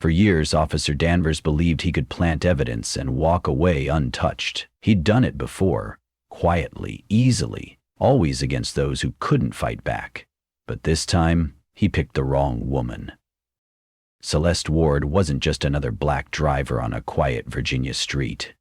For years, Officer Danvers believed he could plant evidence and walk away untouched. He'd done it before, quietly, easily, always against those who couldn't fight back. But this time, he picked the wrong woman. Celeste Ward wasn't just another black driver on a quiet Virginia street.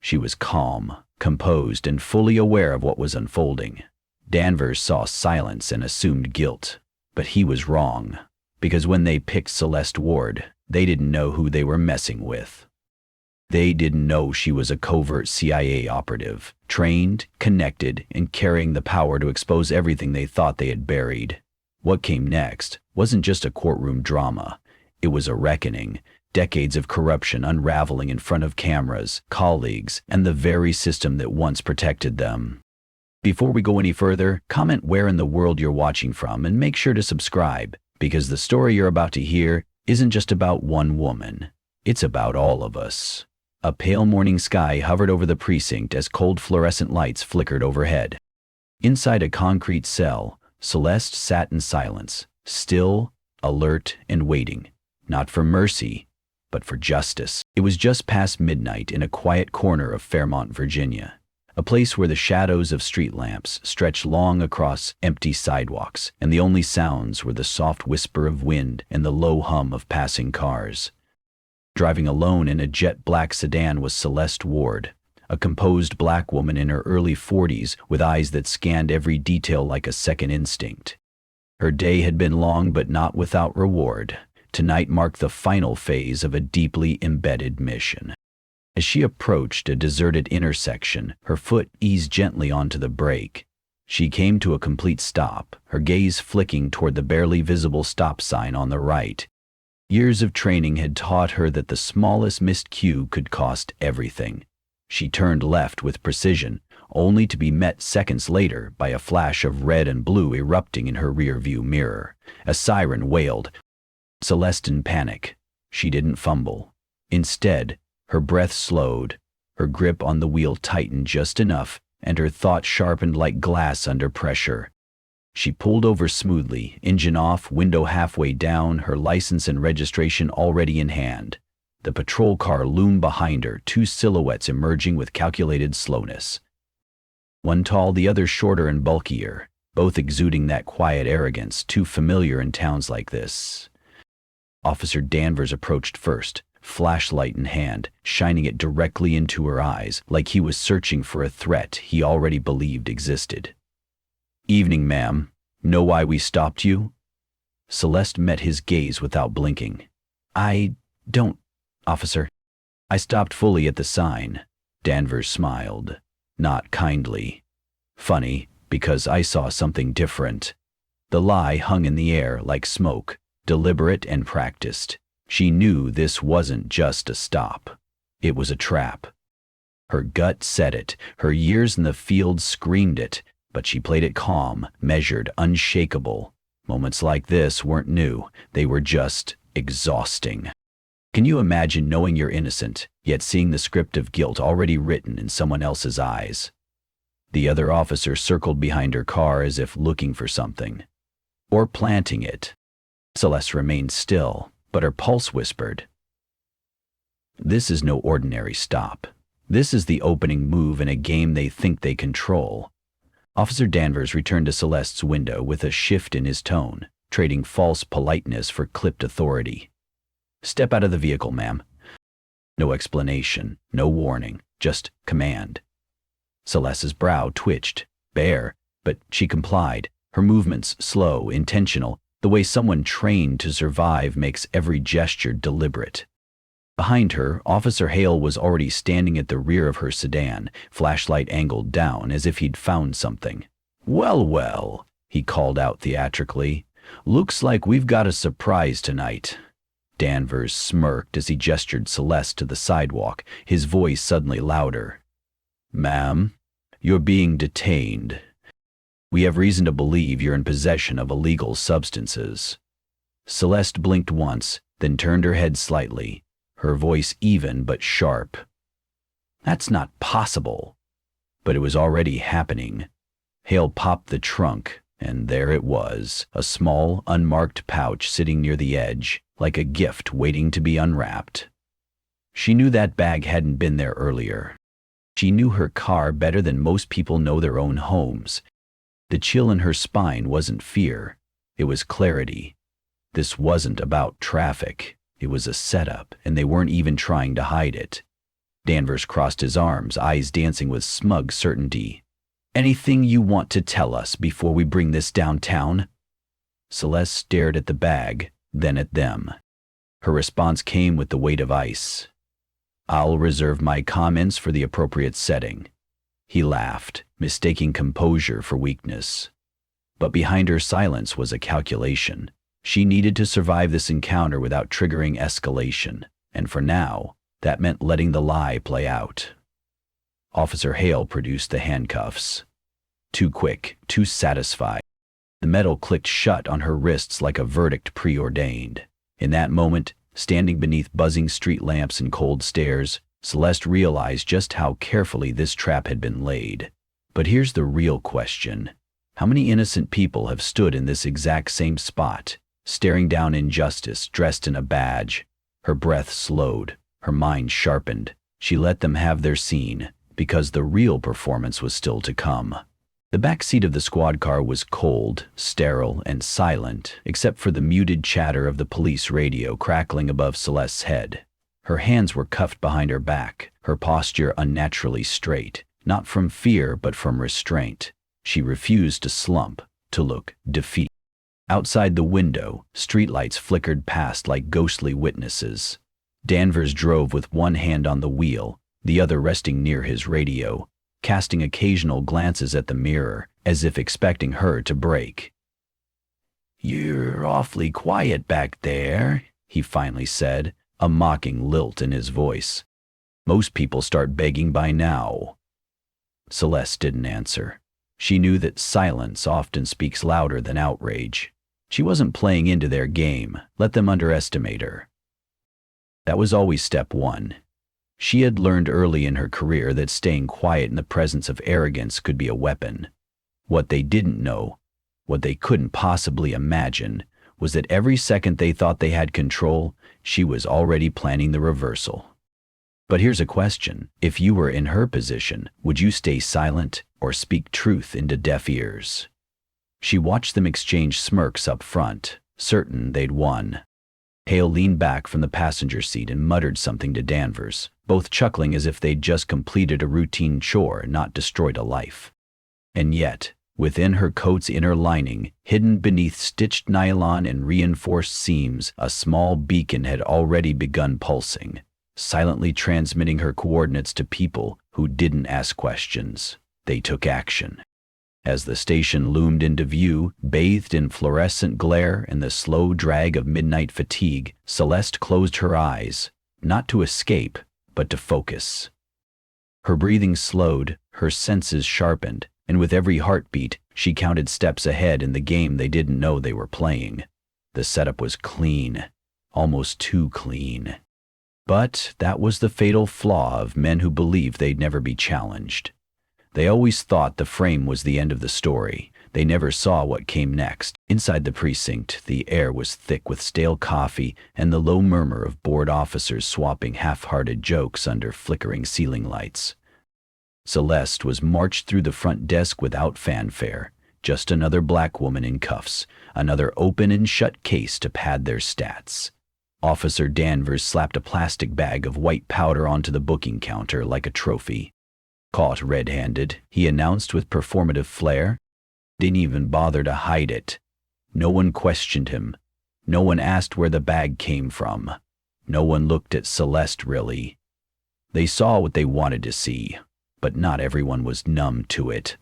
She was calm, composed, and fully aware of what was unfolding. Danvers saw silence and assumed guilt, but he was wrong, because when they picked Celeste Ward, they didn't know who they were messing with. They didn't know she was a covert CIA operative, trained, connected, and carrying the power to expose everything they thought they had buried. What came next wasn't just a courtroom drama. It was a reckoning, decades of corruption unraveling in front of cameras, colleagues, and the very system that once protected them. Before we go any further, comment where in the world you're watching from and make sure to subscribe, because the story you're about to hear isn't just about one woman. It's about all of us. A pale morning sky hovered over the precinct as cold fluorescent lights flickered overhead. Inside a concrete cell, Celeste sat in silence, still, alert, and waiting. Not for mercy, but for justice. It was just past midnight in a quiet corner of Fairmont, Virginia, a place where the shadows of street lamps stretched long across empty sidewalks, and the only sounds were the soft whisper of wind and the low hum of passing cars. Driving alone in a jet-black sedan was Celeste Ward, a composed black woman in her early 40s with eyes that scanned every detail like a second instinct. Her day had been long but not without reward. Tonight marked the final phase of a deeply embedded mission. As she approached a deserted intersection, her foot eased gently onto the brake. She came to a complete stop, her gaze flicking toward the barely visible stop sign on the right. Years of training had taught her that the smallest missed cue could cost everything. She turned left with precision, only to be met seconds later by a flash of red and blue erupting in her rearview mirror. A siren wailed. Celeste in panic. She didn't fumble. Instead, her breath slowed, her grip on the wheel tightened just enough, and her thought sharpened like glass under pressure. She pulled over smoothly, engine off, window halfway down, her license and registration already in hand. The patrol car loomed behind her, two silhouettes emerging with calculated slowness. One tall, the other shorter and bulkier, both exuding that quiet arrogance too familiar in towns like this. Officer Danvers approached first, flashlight in hand, shining it directly into her eyes, like he was searching for a threat he already believed existed. "Evening, ma'am. Know why we stopped you?" Celeste met his gaze without blinking. "I don't, officer." "I stopped fully at the sign." Danvers smiled. Not kindly. "Funny, because I saw something different." The lie hung in the air like smoke, deliberate and practiced. She knew this wasn't just a stop. It was a trap. Her gut said it, her years in the field screamed it, but she played it calm, measured, unshakable. Moments like this weren't new, they were just exhausting. Can you imagine knowing you're innocent, yet seeing the script of guilt already written in someone else's eyes? The other officer circled behind her car as if looking for something. Or planting it. Celeste remained still, but her pulse whispered. This is no ordinary stop. This is the opening move in a game they think they control. Officer Danvers returned to Celeste's window with a shift in his tone, trading false politeness for clipped authority. "Step out of the vehicle, ma'am." No explanation, no warning, just command. Celeste's brow twitched, bare, but she complied, her movements slow, intentional, the way someone trained to survive makes every gesture deliberate. Behind her, Officer Hale was already standing at the rear of her sedan, flashlight angled down as if he'd found something. "Well, well," he called out theatrically. "Looks like we've got a surprise tonight." Danvers smirked as he gestured Celeste to the sidewalk, his voice suddenly louder. "Ma'am, you're being detained. We have reason to believe you're in possession of illegal substances." Celeste blinked once, then turned her head slightly, her voice even but sharp. "That's not possible." But it was already happening. Hale popped the trunk, And there it was, a small, unmarked pouch sitting near the edge, like a gift waiting to be unwrapped. She knew that bag hadn't been there earlier. She knew her car better than most people know their own homes. The chill in her spine wasn't fear, it was clarity. This wasn't about traffic. It was a setup, and they weren't even trying to hide it. Danvers crossed his arms, eyes dancing with smug certainty. "Anything you want to tell us before we bring this downtown?" Celeste stared at the bag, then at them. Her response came with the weight of ice. "I'll reserve my comments for the appropriate setting." He laughed, mistaking composure for weakness. But behind her silence was a calculation. She needed to survive this encounter without triggering escalation, and for now, that meant letting the lie play out. Officer Hale produced the handcuffs. Too quick, too satisfied. The metal clicked shut on her wrists like a verdict preordained. In that moment, standing beneath buzzing street lamps and cold stares, Celeste realized just how carefully this trap had been laid. But here's the real question. How many innocent people have stood in this exact same spot, staring down injustice, dressed in a badge? Her breath slowed, her mind sharpened. She let them have their scene, because the real performance was still to come. The back seat of the squad car was cold, sterile, and silent, except for the muted chatter of the police radio crackling above Celeste's head. Her hands were cuffed behind her back, her posture unnaturally straight, not from fear but from restraint. She refused to slump, to look defeated. Outside the window, streetlights flickered past like ghostly witnesses. Danvers drove with one hand on the wheel, the other resting near his radio, casting occasional glances at the mirror, as if expecting her to break. "You're awfully quiet back there," he finally said, a mocking lilt in his voice. "Most people start begging by now." Celeste didn't answer. She knew that silence often speaks louder than outrage. She wasn't playing into their game. Let them underestimate her. That was always step one. She had learned early in her career that staying quiet in the presence of arrogance could be a weapon. What they didn't know, what they couldn't possibly imagine, was that every second they thought they had control, she was already planning the reversal. But here's a question. If you were in her position, would you stay silent or speak truth into deaf ears? She watched them exchange smirks up front, certain they'd won. Hale leaned back from the passenger seat and muttered something to Danvers, both chuckling as if they'd just completed a routine chore, not destroyed a life. And yet, within her coat's inner lining, hidden beneath stitched nylon and reinforced seams, a small beacon had already begun pulsing, silently transmitting her coordinates to people who didn't ask questions. They took action. As the station loomed into view, bathed in fluorescent glare and the slow drag of midnight fatigue, Celeste closed her eyes, not to escape, but to focus. Her breathing slowed, her senses sharpened, and with every heartbeat, she counted steps ahead in the game they didn't know they were playing. The setup was clean, almost too clean. But that was the fatal flaw of men who believed they'd never be challenged. They always thought the frame was the end of the story. They never saw what came next. Inside the precinct, the air was thick with stale coffee and the low murmur of bored officers swapping half-hearted jokes under flickering ceiling lights. Celeste was marched through the front desk without fanfare, just another black woman in cuffs, another open and shut case to pad their stats. Officer Danvers slapped a plastic bag of white powder onto the booking counter like a trophy. "Caught red-handed," he announced with performative flair. Didn't even bother to hide it. No one questioned him. No one asked where the bag came from. No one looked at Celeste, really. They saw what they wanted to see, but not everyone was numb to it.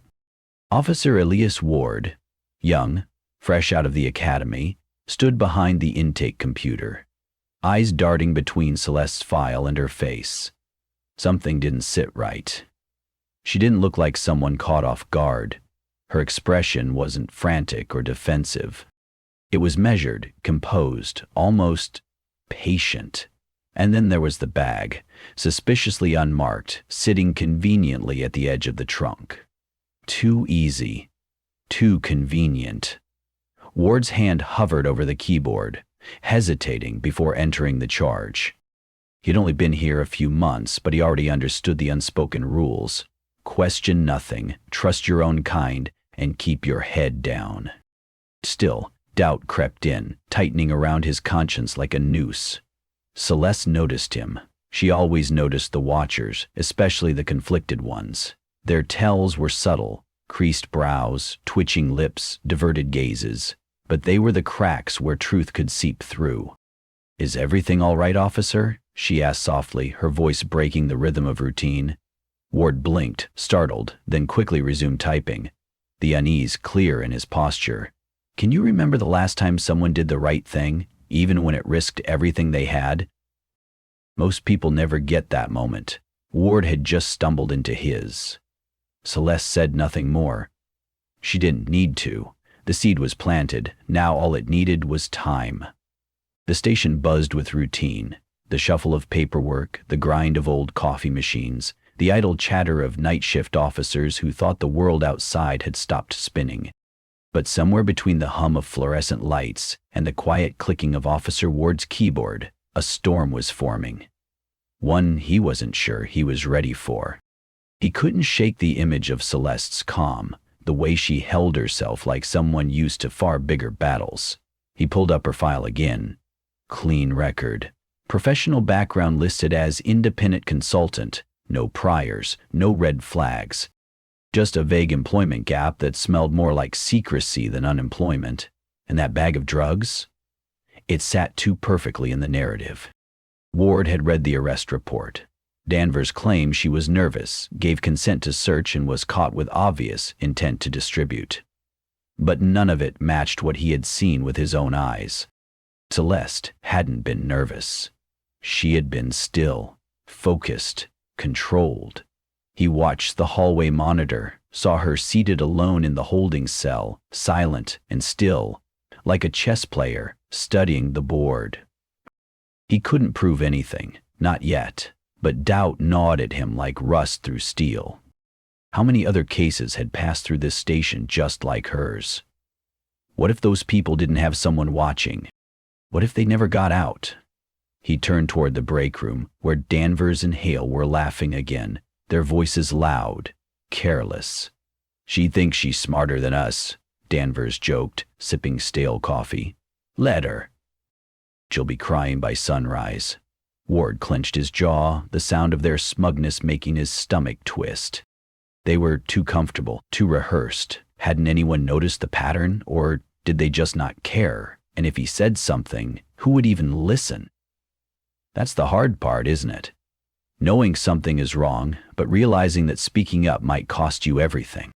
Officer Elias Ward, young, fresh out of the academy, stood behind the intake computer, eyes darting between Celeste's file and her face. Something didn't sit right. She didn't look like someone caught off guard. Her expression wasn't frantic or defensive. It was measured, composed, almost patient. And then there was the bag, suspiciously unmarked, sitting conveniently at the edge of the trunk. Too easy. Too convenient. Ward's hand hovered over the keyboard, hesitating before entering the charge. He'd only been here a few months, but he already understood the unspoken rules. Question nothing, trust your own kind, and keep your head down. Still, doubt crept in, tightening around his conscience like a noose. Celeste noticed him. She always noticed the watchers, especially the conflicted ones. Their tells were subtle, creased brows, twitching lips, diverted gazes. But they were the cracks where truth could seep through. "Is everything all right, officer?" she asked softly, her voice breaking the rhythm of routine. Ward blinked, startled, then quickly resumed typing, the unease clear in his posture. "Can you remember the last time someone did the right thing, even when it risked everything they had?" Most people never get that moment. Ward had just stumbled into his. Celeste said nothing more. She didn't need to. The seed was planted. Now all it needed was time. The station buzzed with routine. The shuffle of paperwork, the grind of old coffee machines, the idle chatter of night shift officers who thought the world outside had stopped spinning. But somewhere between the hum of fluorescent lights and the quiet clicking of Officer Ward's keyboard, a storm was forming. One he wasn't sure he was ready for. He couldn't shake the image of Celeste's calm, the way she held herself like someone used to far bigger battles. He pulled up her file again. Clean record. Professional background listed as independent consultant. No priors, no red flags. Just a vague employment gap that smelled more like secrecy than unemployment. And that bag of drugs? It sat too perfectly in the narrative. Ward had read the arrest report. Danvers claimed she was nervous, gave consent to search, and was caught with obvious intent to distribute. But none of it matched what he had seen with his own eyes. Celeste hadn't been nervous. She had been still, focused, controlled. He watched the hallway monitor, saw her seated alone in the holding cell, silent and still, like a chess player studying the board. He couldn't prove anything, not yet. But doubt gnawed at him like rust through steel. How many other cases had passed through this station just like hers? What if those people didn't have someone watching? What if they never got out? He turned toward the break room, where Danvers and Hale were laughing again, their voices loud, careless. "She thinks she's smarter than us," Danvers joked, sipping stale coffee. "Let her. She'll be crying by sunrise." Ward clenched his jaw, the sound of their smugness making his stomach twist. They were too comfortable, too rehearsed. Hadn't anyone noticed the pattern, or did they just not care? And if he said something, who would even listen? That's the hard part, isn't it? Knowing something is wrong, but realizing that speaking up might cost you everything.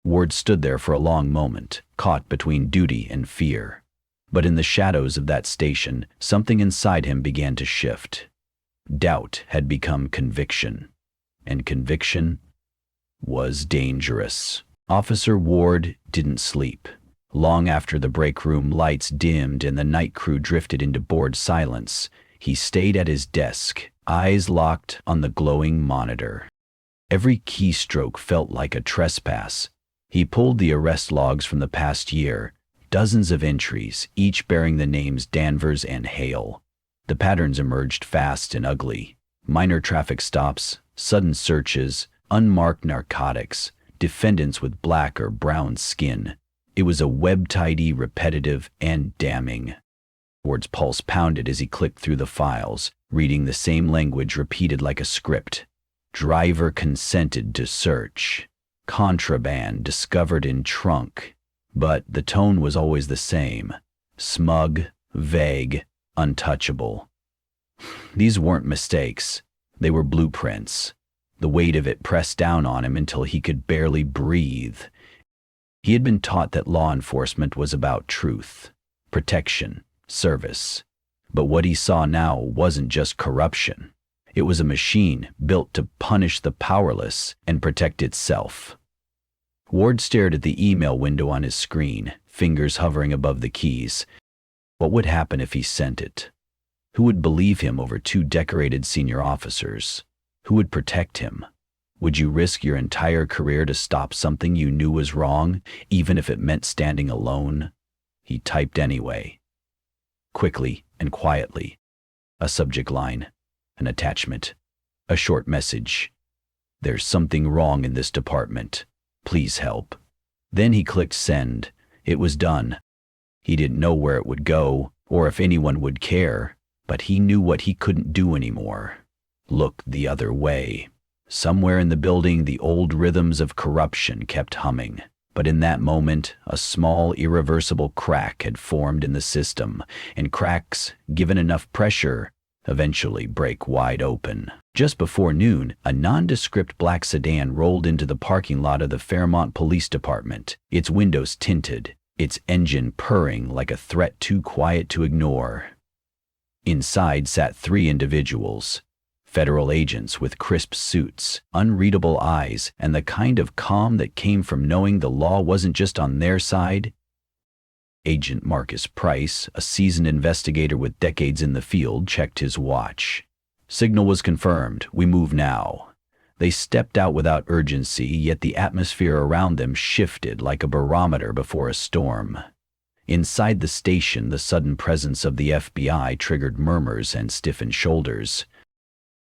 Ward stood there for a long moment, caught between duty and fear. But in the shadows of that station, something inside him began to shift. Doubt had become conviction, and conviction was dangerous. Officer Ward didn't sleep. Long after the break room lights dimmed and the night crew drifted into bored silence, he stayed at his desk, eyes locked on the glowing monitor. Every keystroke felt like a trespass. He pulled the arrest logs from the past year, dozens of entries, each bearing the names Danvers and Hale. The patterns emerged fast and ugly. Minor traffic stops, sudden searches, unmarked narcotics, defendants with black or brown skin. It was a web-tidy, repetitive, and damning. Ward's pulse pounded as he clicked through the files, reading the same language repeated like a script. Driver consented to search. Contraband discovered in trunk. But the tone was always the same. Smug, vague, untouchable. These weren't mistakes. They were blueprints. The weight of it pressed down on him until he could barely breathe. He had been taught that law enforcement was about truth, protection, service. But what he saw now wasn't just corruption. It was a machine built to punish the powerless and protect itself. Ward stared at the email window on his screen, fingers hovering above the keys. What would happen if he sent it? Who would believe him over two decorated senior officers? Who would protect him? Would you risk your entire career to stop something you knew was wrong, even if it meant standing alone? He typed anyway. Quickly and quietly. A subject line, an attachment, a short message. There's something wrong in this department. Please help. Then he clicked send. It was done. He didn't know where it would go, or if anyone would care, but he knew what he couldn't do anymore. Look the other way. Somewhere in the building, the old rhythms of corruption kept humming. But in that moment, a small, irreversible crack had formed in the system, and cracks, given enough pressure, eventually break wide open. Just before noon, a nondescript black sedan rolled into the parking lot of the Fairmont Police Department, its windows tinted, its engine purring like a threat too quiet to ignore. Inside sat 3 individuals. Federal agents with crisp suits, unreadable eyes, and the kind of calm that came from knowing the law wasn't just on their side. Agent Marcus Price, a seasoned investigator with decades in the field, checked his watch. Signal was confirmed. We move now. They stepped out without urgency, yet the atmosphere around them shifted like a barometer before a storm. Inside the station, the sudden presence of the FBI triggered murmurs and stiffened shoulders.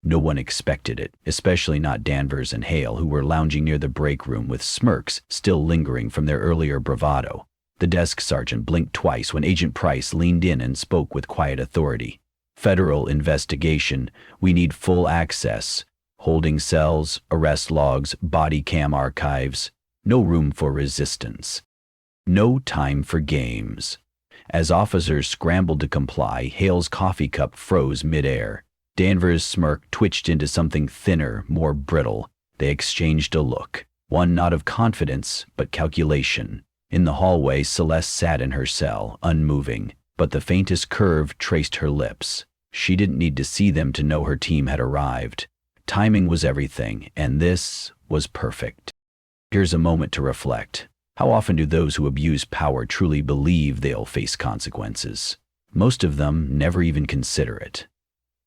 No one expected it, especially not Danvers and Hale, who were lounging near the break room with smirks still lingering from their earlier bravado. The desk sergeant blinked twice when Agent Price leaned in and spoke with quiet authority. Federal investigation. We need full access. Holding cells, arrest logs, body cam archives. No room for resistance. No time for games. As officers scrambled to comply, Hale's coffee cup froze midair. Danvers' smirk twitched into something thinner, more brittle. They exchanged a look, one not of confidence, but calculation. In the hallway, Celeste sat in her cell, unmoving, but the faintest curve traced her lips. She didn't need to see them to know her team had arrived. Timing was everything, and this was perfect. Here's a moment to reflect. How often do those who abuse power truly believe they'll face consequences? Most of them never even consider it.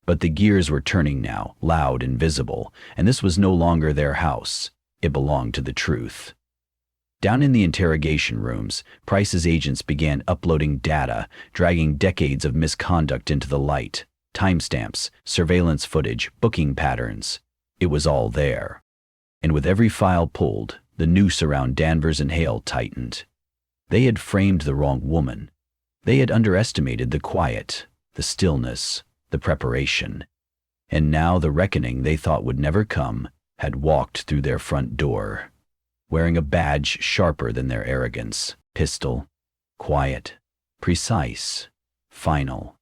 But the gears were turning now, loud and visible, and this was no longer their house. It belonged to the truth. Down in the interrogation rooms, Price's agents began uploading data, dragging decades of misconduct into the light. Timestamps, surveillance footage, booking patterns. It was all there. And with every file pulled, the noose around Danvers and Hale tightened. They had framed the wrong woman. They had underestimated the quiet, the stillness, the preparation. And now the reckoning they thought would never come had walked through their front door, wearing a badge sharper than their arrogance. Pistol, quiet, precise, final.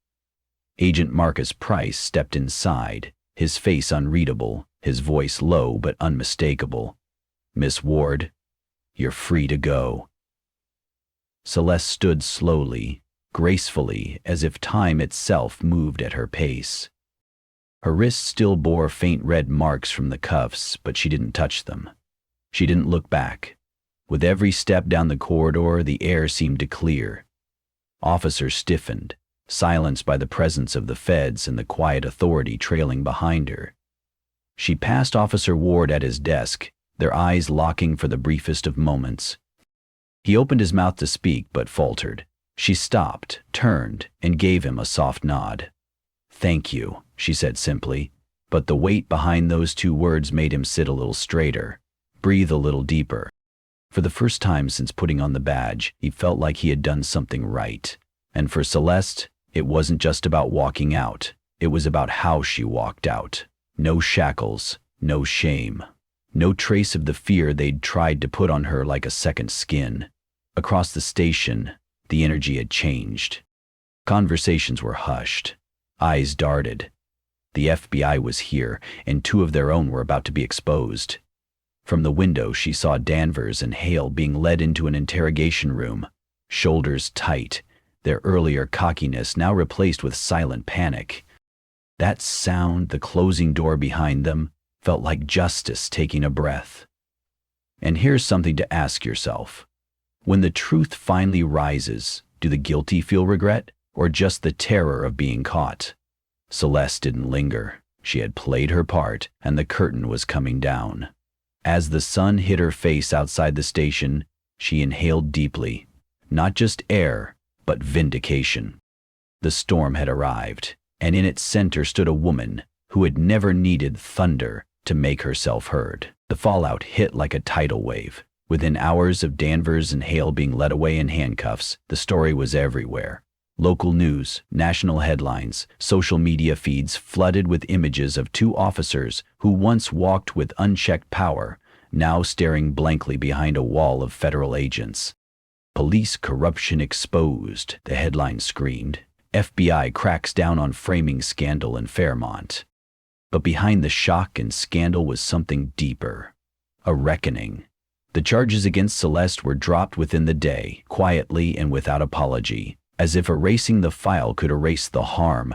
Agent Marcus Price stepped inside, his face unreadable, his voice low but unmistakable. Miss Ward, you're free to go. Celeste stood slowly, gracefully, as if time itself moved at her pace. Her wrists still bore faint red marks from the cuffs, but she didn't touch them. She didn't look back. With every step down the corridor, the air seemed to clear. Officers stiffened, silenced by the presence of the feds and the quiet authority trailing behind her. She passed Officer Ward at his desk, their eyes locking for the briefest of moments. He opened his mouth to speak, but faltered. She stopped, turned, and gave him a soft nod. "Thank you," she said simply, but the weight behind those 2 words made him sit a little straighter, breathe a little deeper. For the first time since putting on the badge, he felt like he had done something right. And for Celeste, it wasn't just about walking out. It was about how she walked out. No shackles, no shame, no trace of the fear they'd tried to put on her like a second skin. Across the station, the energy had changed. Conversations were hushed. Eyes darted. The FBI was here, and 2 of their own were about to be exposed. From the window, she saw Danvers and Hale being led into an interrogation room, shoulders tight, their earlier cockiness now replaced with silent panic. That sound, the closing door behind them, felt like justice taking a breath. And here's something to ask yourself. When the truth finally rises, do the guilty feel regret, or just the terror of being caught? Celeste didn't linger. She had played her part, and the curtain was coming down. As the sun hit her face outside the station, she inhaled deeply. Not just air, but vindication. The storm had arrived, and in its center stood a woman who had never needed thunder to make herself heard. The fallout hit like a tidal wave. Within hours of Danvers and Hale being led away in handcuffs, the story was everywhere. Local news, national headlines, social media feeds flooded with images of two officers who once walked with unchecked power, now staring blankly behind a wall of federal agents. Police corruption exposed, the headline screamed. FBI cracks down on framing scandal in Fairmont. But behind the shock and scandal was something deeper. A reckoning. The charges against Celeste were dropped within the day, quietly and without apology, as if erasing the file could erase the harm.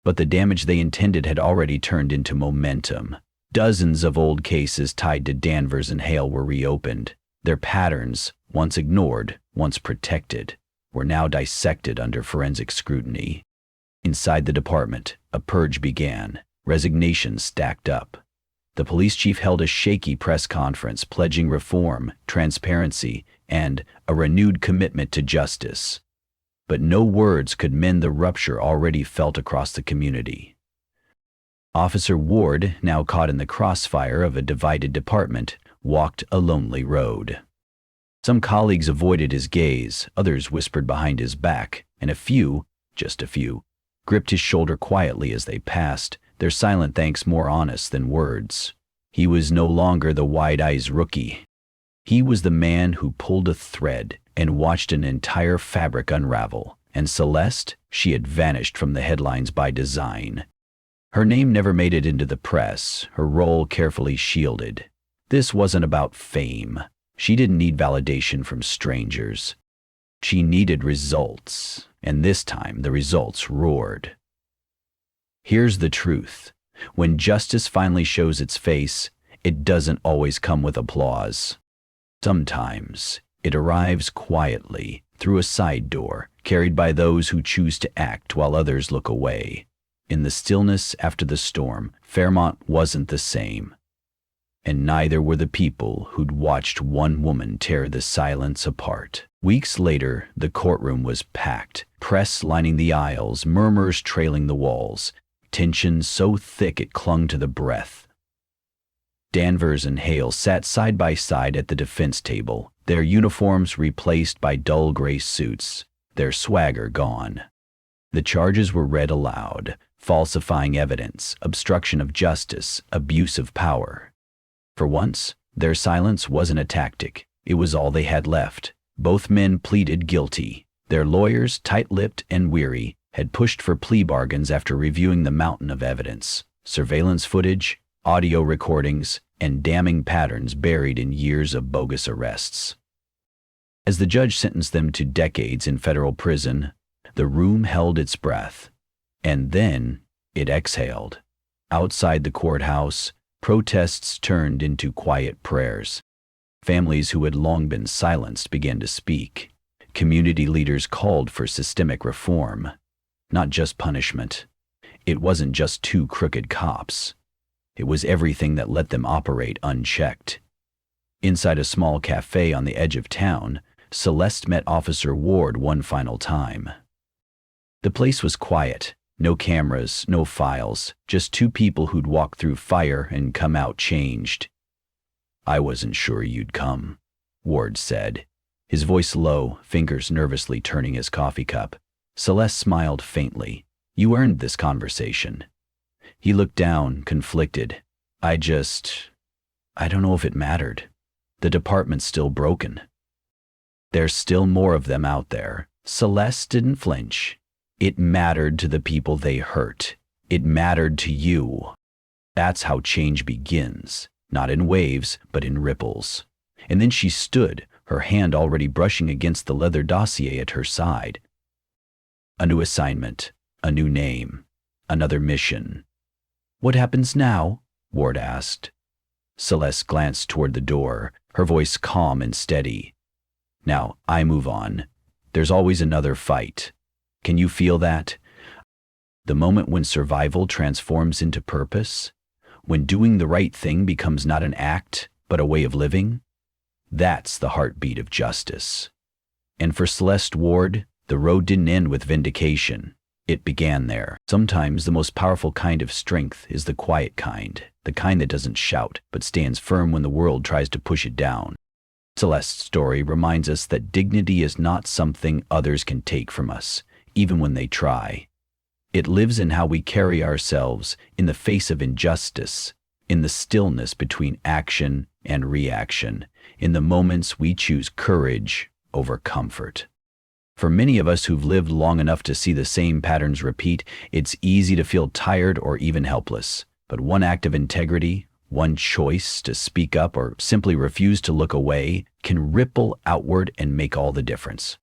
But the damage they intended had already turned into momentum. Dozens of old cases tied to Danvers and Hale were reopened. Their patterns, once ignored, once protected, were now dissected under forensic scrutiny. Inside the department, a purge began. Resignations stacked up. The police chief held a shaky press conference pledging reform, transparency, and a renewed commitment to justice. But no words could mend the rupture already felt across the community. Officer Ward, now caught in the crossfire of a divided department, walked a lonely road. Some colleagues avoided his gaze, others whispered behind his back, and a few, just a few, gripped his shoulder quietly as they passed, their silent thanks more honest than words. He was no longer the wide-eyed rookie. He was the man who pulled a thread and watched an entire fabric unravel, and Celeste, she had vanished from the headlines by design. Her name never made it into the press, her role carefully shielded. This wasn't about fame. She didn't need validation from strangers. She needed results, and this time the results roared. Here's the truth. When justice finally shows its face, it doesn't always come with applause. Sometimes it arrives quietly, through a side door, carried by those who choose to act while others look away. In the stillness after the storm, Fairmont wasn't the same. And neither were the people who'd watched one woman tear the silence apart. Weeks later, the courtroom was packed, press lining the aisles, murmurs trailing the walls, tension so thick it clung to the breath. Danvers and Hale sat side by side at the defense table, their uniforms replaced by dull gray suits, their swagger gone. The charges were read aloud: falsifying evidence, obstruction of justice, abuse of power. For once, their silence wasn't a tactic. It was all they had left. Both men pleaded guilty. Their lawyers, tight-lipped and weary, had pushed for plea bargains after reviewing the mountain of evidence, surveillance footage, audio recordings, and damning patterns buried in years of bogus arrests. As the judge sentenced them to decades in federal prison, the room held its breath. And then it exhaled. Outside the courthouse, protests turned into quiet prayers. Families who had long been silenced began to speak. Community leaders called for systemic reform, not just punishment. It wasn't just two crooked cops. It was everything that let them operate unchecked. Inside a small cafe on the edge of town, Celeste met Officer Ward one final time. The place was quiet. No cameras, no files, just two people who'd walked through fire and come out changed. "I wasn't sure you'd come," Ward said, his voice low, fingers nervously turning his coffee cup. Celeste smiled faintly. "You earned this conversation." He looked down, conflicted. I don't know if it mattered. The department's still broken. There's still more of them out there." Celeste didn't flinch. "It mattered to the people they hurt. It mattered to you. That's how change begins, not in waves, but in ripples." And then she stood, her hand already brushing against the leather dossier at her side. A new assignment, a new name, another mission. "What happens now?" Ward asked. Celeste glanced toward the door, her voice calm and steady. "Now, I move on. There's always another fight. Can you feel that? The moment when survival transforms into purpose? when doing the right thing becomes not an act, but a way of living. That's the heartbeat of justice. And for Celeste Ward, the road didn't end with vindication. It began there. Sometimes the most powerful kind of strength is the quiet kind, the kind that doesn't shout, but stands firm when the world tries to push it down. Celeste's story reminds us that dignity is not something others can take from us, even when they try. It lives in how we carry ourselves in the face of injustice, in the stillness between action and reaction, in the moments we choose courage over comfort. For many of us who've lived long enough to see the same patterns repeat, it's easy to feel tired or even helpless. But one act of integrity, one choice to speak up or simply refuse to look away, can ripple outward and make all the difference.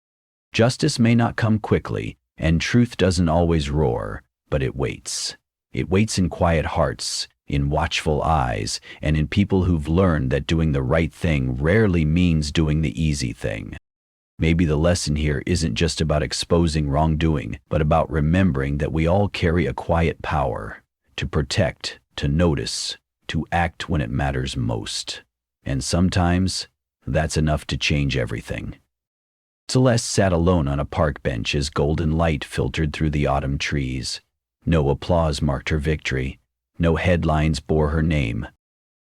Justice may not come quickly, and truth doesn't always roar, but it waits. It waits in quiet hearts, in watchful eyes, and in people who've learned that doing the right thing rarely means doing the easy thing. Maybe the lesson here isn't just about exposing wrongdoing, but about remembering that we all carry a quiet power to protect, to notice, to act when it matters most. And sometimes, that's enough to change everything. Celeste sat alone on a park bench as golden light filtered through the autumn trees. No applause marked her victory. No headlines bore her name.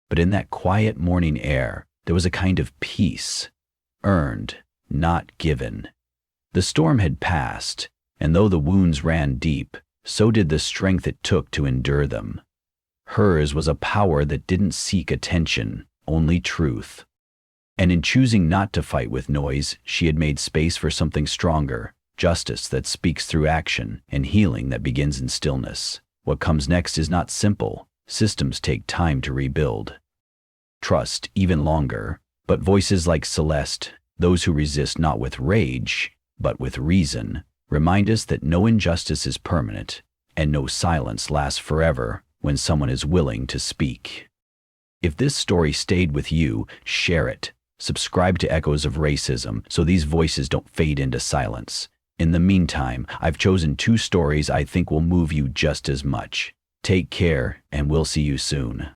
But in that quiet morning air, there was a kind of peace, earned, not given. The storm had passed, and though the wounds ran deep, so did the strength it took to endure them. Hers was a power that didn't seek attention, only truth. And in choosing not to fight with noise, she had made space for something stronger, justice that speaks through action, and healing that begins in stillness. What comes next is not simple. Systems take time to rebuild. Trust even longer. But voices like Celeste, those who resist not with rage, but with reason, remind us that no injustice is permanent, and no silence lasts forever when someone is willing to speak. If this story stayed with you, share it. Subscribe to Echoes of Racism so these voices don't fade into silence. In the meantime, I've chosen 2 stories I think will move you just as much. Take care, and we'll see you soon.